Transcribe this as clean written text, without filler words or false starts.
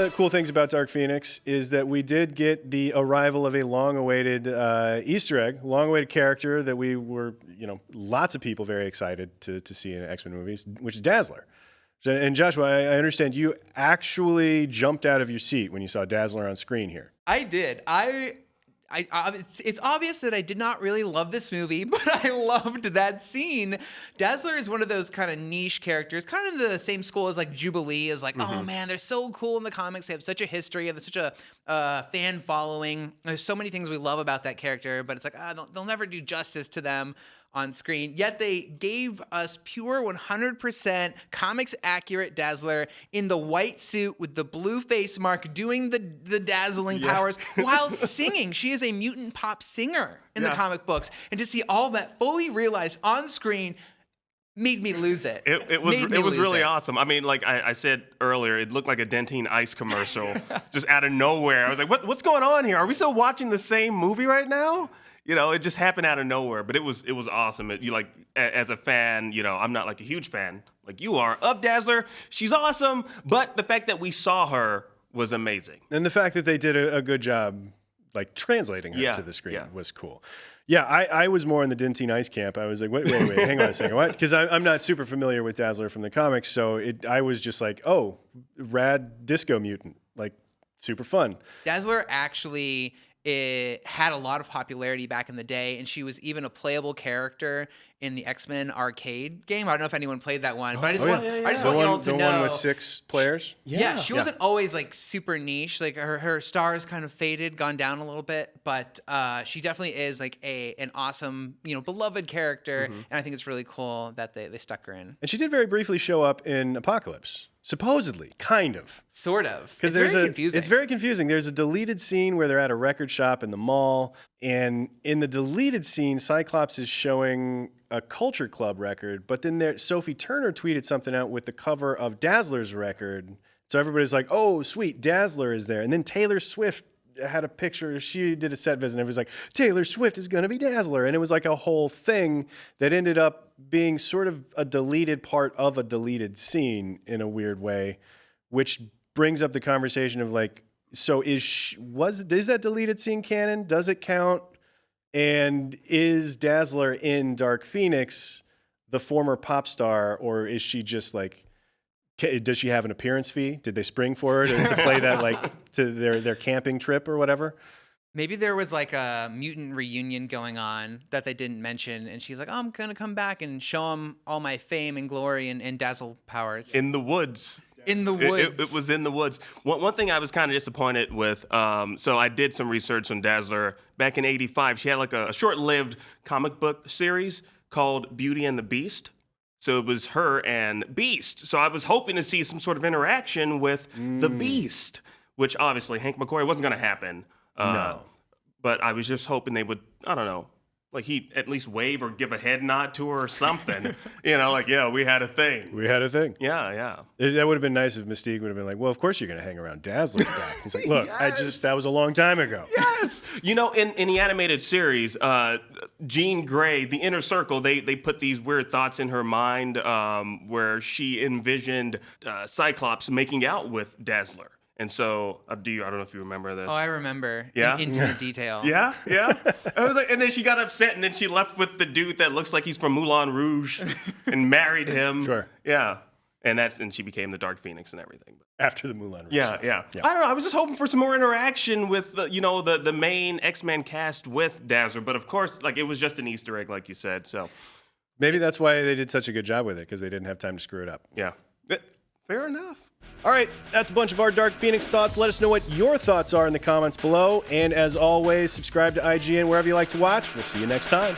the cool things about Dark Phoenix is that we did get the arrival of a long-awaited Easter egg, long-awaited character that we were, lots of people very excited to see in X-Men movies, which is Dazzler. And Joshua, I understand you actually jumped out of your seat when you saw Dazzler on screen here. I did. It's obvious that I did not really love this movie, but I loved that scene. Dazzler is one of those kind of niche characters, kind of the same school as like Jubilee is like, oh man, they're so cool in the comics. They have such a history and such a fan following. There's so many things we love about that character, but it's like, they'll never do justice to them on screen. Yet they gave us pure 100% comics accurate Dazzler in the white suit with the blue face mark doing the dazzling powers while singing. She is a mutant pop singer in the comic books. And to see all that fully realized on screen made me lose it. It was really awesome. I mean, like I said earlier, it looked like a Dentine Ice commercial just out of nowhere. I was like, what's going on here? Are we still watching the same movie right now? It just happened out of nowhere, but it was awesome. As a fan, I'm not like a huge fan like you are of Dazzler. She's awesome, but the fact that we saw her was amazing. And the fact that they did a good job like translating her to the screen was cool. Yeah, I was more in the Dentine Ice camp. I was like, wait, hang on a second, what? Because I'm not super familiar with Dazzler from the comics, so I was just like, oh, rad disco mutant, like super fun. Dazzler actually... It had a lot of popularity back in the day, and she was even a playable character in the X-Men arcade game. I don't know if anyone played that one, but I just want y'all to know. The one with 6 players? Yeah, she wasn't always like super niche. Like her stars kind of faded, gone down a little bit, but she definitely is like an awesome, beloved character, and I think it's really cool that they stuck her in. And she did very briefly show up in Apocalypse. Supposedly, kind of. Sort of. Because it's very confusing. It's very confusing. There's a deleted scene where they're at a record shop in the mall, and in the deleted scene, Cyclops is showing a Culture Club record, but then Sophie Turner tweeted something out with the cover of Dazzler's record. So everybody's like, oh, sweet, Dazzler is there. And then Taylor Swift had a picture. She did a set visit, and everyone's like, Taylor Swift is going to be Dazzler. And it was like a whole thing that ended up being sort of a deleted part of a deleted scene in a weird way, which brings up the conversation of like, so is that deleted scene canon? Does it count? And is Dazzler in Dark Phoenix the former pop star, or is she just like, does she have an appearance fee? Did they spring for her to play that like to their camping trip or whatever? Maybe there was like a mutant reunion going on that they didn't mention, and she's like, oh, I'm going to come back and show them all my fame and glory and dazzle powers. In the woods. In the woods. It was in the woods. One thing I was kind of disappointed with, so I did some research on Dazzler. Back in '85, she had like a short-lived comic book series called Beauty and the Beast. So it was her and Beast. So I was hoping to see some sort of interaction with the Beast, which obviously Hank McCoy wasn't going to happen. No. But I was just hoping they would, I don't know, like he'd at least wave or give a head nod to her or something. Like, yeah, we had a thing. We had a thing. Yeah. That would have been nice if Mystique would have been like, well, of course you're going to hang around Dazzler back. He's like, look, that was a long time ago. Yes. In the animated series, Jean Grey, the Inner Circle, they put these weird thoughts in her mind where she envisioned Cyclops making out with Dazzler. And so, I don't know if you remember this. Oh, I remember. Yeah? In detail. Yeah. I was like, and then she got upset, and then she left with the dude that looks like he's from Moulin Rouge, and married him. Sure. Yeah. And she became the Dark Phoenix and everything. After the Moulin Rouge. Yeah. Stuff. I don't know. I was just hoping for some more interaction with the main X-Men cast with Dazzler, but of course, like it was just an Easter egg, like you said. So maybe that's why they did such a good job with it, because they didn't have time to screw it up. Yeah. Fair enough. All right, that's a bunch of our Dark Phoenix thoughts. Let us know what your thoughts are in the comments below. And as always, subscribe to IGN wherever you like to watch. We'll see you next time.